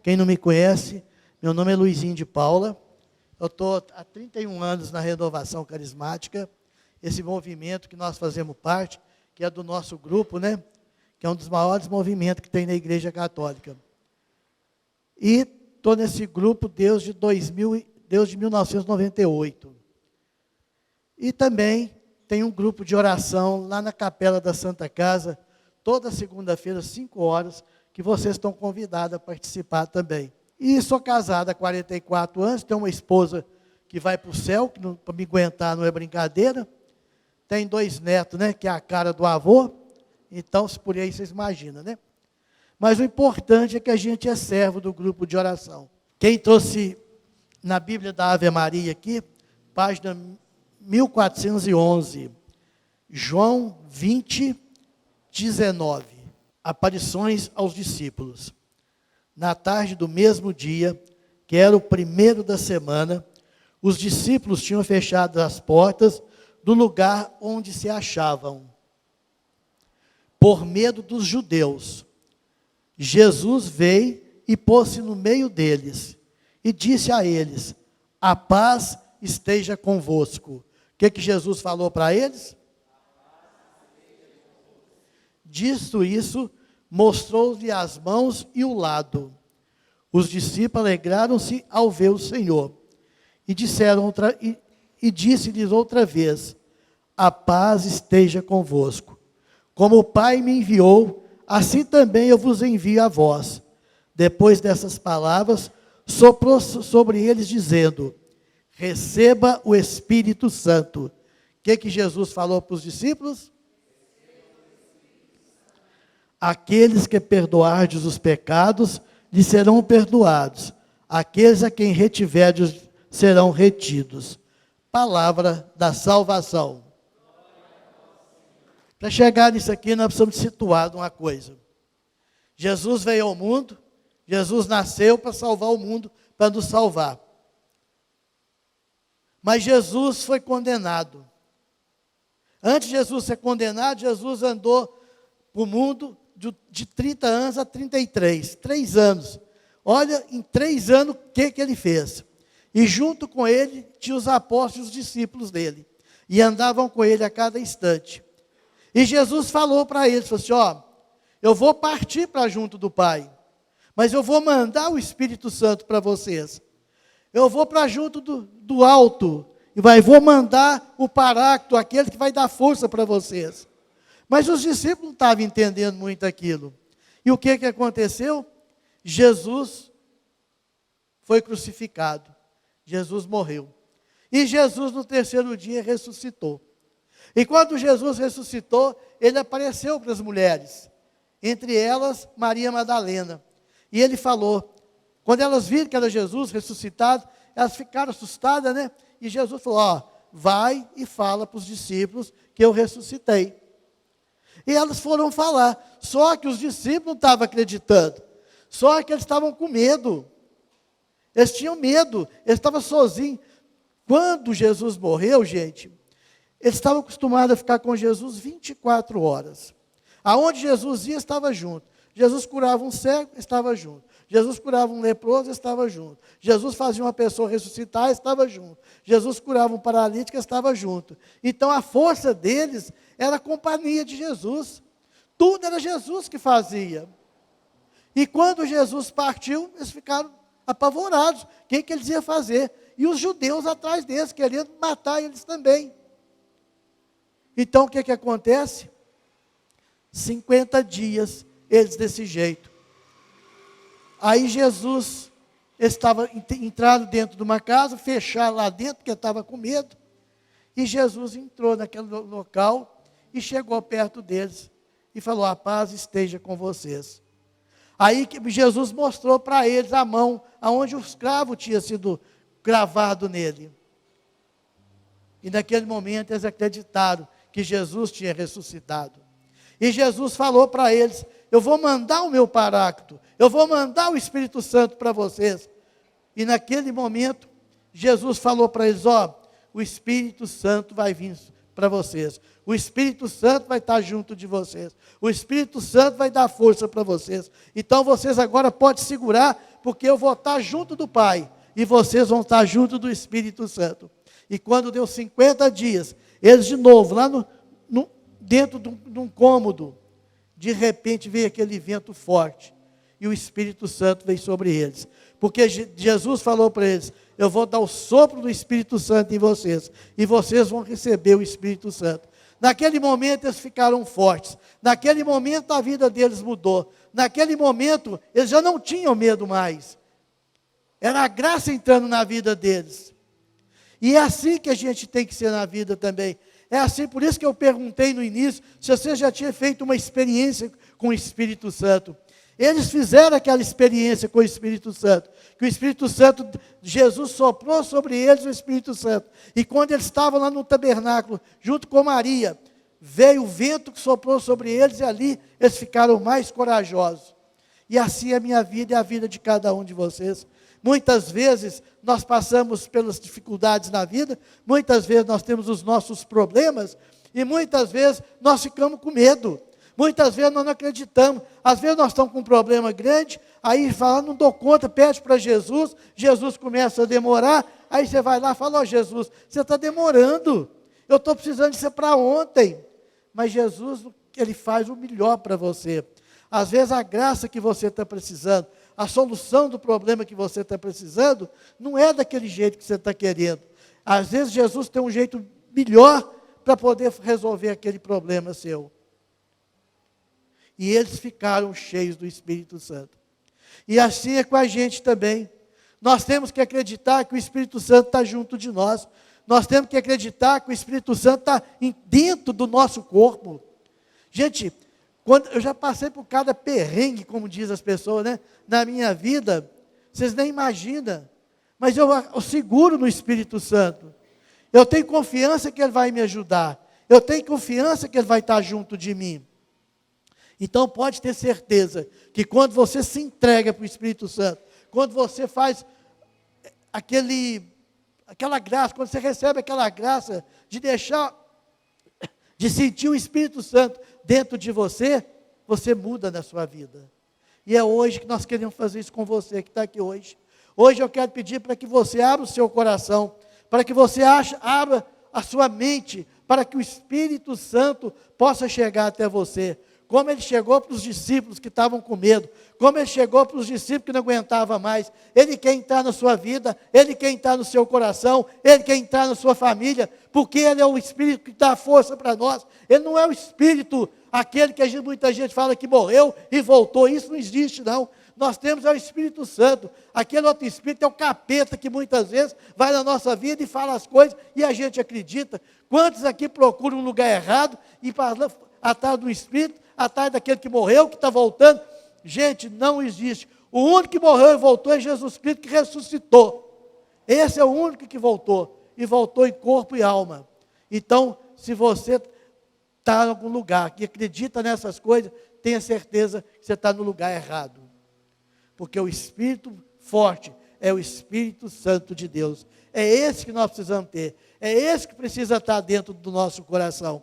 Quem não me conhece, meu nome é Luizinho de Paula. Eu estou há 31 anos na Renovação Carismática, esse movimento que nós fazemos parte, que é do nosso grupo, né? Que é um dos maiores movimentos que tem na Igreja Católica. E estou nesse grupo desde 1998. E também tem um grupo de oração lá na Capela da Santa Casa, toda segunda-feira, às 5 horas, que vocês estão convidados a participar também. E sou casado há 44 anos, tenho uma esposa que vai para o céu, que para me aguentar não é brincadeira. Tem 2 netos, né, que é a cara do avô. Então, se por aí vocês imaginam, né? Mas o importante é que a gente é servo do grupo de oração. Quem trouxe na Bíblia da Ave Maria aqui, página 1411, João 20, 19, aparições aos discípulos. Na tarde do mesmo dia, que era o primeiro da semana, os discípulos tinham fechado as portas do lugar onde se achavam, por medo dos judeus. Jesus veio e pôs-se no meio deles, e disse a eles: a paz esteja convosco. O que Jesus falou para eles? Dito isso, mostrou-lhe as mãos e o lado. Os discípulos alegraram-se ao ver o Senhor. E disse-lhes outra vez: a paz esteja convosco. Como o Pai me enviou, assim também eu vos envio a vós. Depois dessas palavras, soprou sobre eles, dizendo: receba o Espírito Santo. O que Jesus falou para os discípulos? Aqueles que perdoardes os pecados, lhes serão perdoados. Aqueles a quem retiverdes serão retidos. Palavra da salvação. Para chegar nisso aqui, nós precisamos situar de uma coisa. Jesus veio ao mundo, Jesus nasceu para salvar o mundo, para nos salvar. Mas Jesus foi condenado. Antes de Jesus ser condenado, Jesus andou para o mundo de 30 anos a 33, 3 anos. Olha, em 3 anos, o que ele fez? E junto com ele, tinha os apóstolos, os discípulos dele. E andavam com ele a cada instante. E Jesus falou para eles, falou assim, ó, eu vou partir para junto do Pai, mas eu vou mandar o Espírito Santo para vocês. Eu vou para junto do alto, e vou mandar o Paráclito, aquele que vai dar força para vocês. Mas os discípulos não estavam entendendo muito aquilo. E o que aconteceu? Jesus foi crucificado. Jesus morreu. E Jesus, no 3º dia, ressuscitou. E quando Jesus ressuscitou, ele apareceu para as mulheres. Entre elas, Maria Madalena. E ele falou, quando elas viram que era Jesus ressuscitado, elas ficaram assustadas, né? E Jesus falou, ó, vai e fala para os discípulos que eu ressuscitei. E elas foram falar, só que os discípulos não estavam acreditando, só que eles estavam com medo, eles tinham medo, eles estavam sozinhos. Quando Jesus morreu, gente, eles estavam acostumados a ficar com Jesus 24 horas, aonde Jesus ia, estava junto. Jesus curava um cego, estava junto. Jesus curava um leproso, estava junto. Jesus fazia uma pessoa ressuscitar, estava junto. Jesus curava um paralítico, estava junto. Então a força deles era a companhia de Jesus. Tudo era Jesus que fazia. E quando Jesus partiu, eles ficaram apavorados. O que eles iam fazer? E os judeus atrás deles, querendo matar eles também. Então o que acontece? 50 dias, eles desse jeito. Aí Jesus estava entrado dentro de uma casa, fechado lá dentro, porque estava com medo. E Jesus entrou naquele local e chegou perto deles e falou, a paz esteja com vocês. Aí que Jesus mostrou para eles a mão, aonde o escravo tinha sido gravado nele. E naquele momento eles acreditaram que Jesus tinha ressuscitado. E Jesus falou para eles, eu vou mandar o meu Paráclito, eu vou mandar o Espírito Santo para vocês. E naquele momento, Jesus falou para eles, ó, o Espírito Santo vai vir para vocês. O Espírito Santo vai estar junto de vocês. O Espírito Santo vai dar força para vocês. Então vocês agora podem segurar, porque eu vou estar junto do Pai. E vocês vão estar junto do Espírito Santo. E quando deu 50 dias, eles de novo, lá dentro de um cômodo, de repente veio aquele vento forte. E o Espírito Santo veio sobre eles. Porque Jesus falou para eles: eu vou dar o sopro do Espírito Santo em vocês. E vocês vão receber o Espírito Santo. Naquele momento eles ficaram fortes. Naquele momento a vida deles mudou. Naquele momento eles já não tinham medo mais. Era a graça entrando na vida deles. E é assim que a gente tem que ser na vida também. É assim, por isso que eu perguntei no início se você já tinha feito uma experiência com o Espírito Santo. Eles fizeram aquela experiência com o Espírito Santo. Que o Espírito Santo, Jesus soprou sobre eles o Espírito Santo. E quando eles estavam lá no tabernáculo, junto com Maria, veio o vento que soprou sobre eles e ali eles ficaram mais corajosos. E assim é a minha vida e a vida de cada um de vocês. Muitas vezes nós passamos pelas dificuldades na vida, muitas vezes nós temos os nossos problemas, e muitas vezes nós ficamos com medo. Muitas vezes nós não acreditamos. Às vezes nós estamos com um problema grande, aí fala, não dou conta, pede para Jesus, Jesus começa a demorar, aí você vai lá e fala: ó Jesus, você está demorando, eu estou precisando disso para ontem. Mas Jesus, Ele faz o melhor para você. Às vezes a graça que você está precisando, a solução do problema que você está precisando, não é daquele jeito que você está querendo. Às vezes Jesus tem um jeito melhor para poder resolver aquele problema seu. E eles ficaram cheios do Espírito Santo. E assim é com a gente também. Nós temos que acreditar que o Espírito Santo está junto de nós. Nós temos que acreditar que o Espírito Santo está dentro do nosso corpo. Gente, eu já passei por cada perrengue, como diz as pessoas, né? Na minha vida, vocês nem imaginam. Mas eu seguro no Espírito Santo. Eu tenho confiança que Ele vai me ajudar. Eu tenho confiança que Ele vai estar junto de mim. Então pode ter certeza que quando você se entrega para o Espírito Santo, quando você faz aquela graça, quando você recebe aquela graça de sentir o Espírito Santo dentro de você, você muda na sua vida. E é hoje que nós queremos fazer isso com você que está aqui hoje. Hoje eu quero pedir para que você abra o seu coração, para que você abra a sua mente, para que o Espírito Santo possa chegar até você. Como Ele chegou para os discípulos que estavam com medo, como Ele chegou para os discípulos que não aguentavam mais. Ele quer entrar na sua vida, Ele quer entrar no seu coração, Ele quer entrar na sua família, porque Ele é o Espírito que dá força para nós. Ele não é o Espírito, aquele que muita gente fala que morreu e voltou. Isso não existe, não. Nós temos o Espírito Santo. Aquele outro Espírito é o capeta que muitas vezes vai na nossa vida e fala as coisas e a gente acredita. Quantos aqui procuram um lugar errado e atrás do Espírito, atrás daquele que morreu, que está voltando? Gente, não existe. O único que morreu e voltou é Jesus Cristo, que ressuscitou. Esse é o único que voltou. E voltou em corpo e alma. Então, se você está em algum lugar que acredita nessas coisas, tenha certeza que você está no lugar errado. Porque o Espírito forte é o Espírito Santo de Deus. É esse que nós precisamos ter. É esse que precisa estar dentro do nosso coração.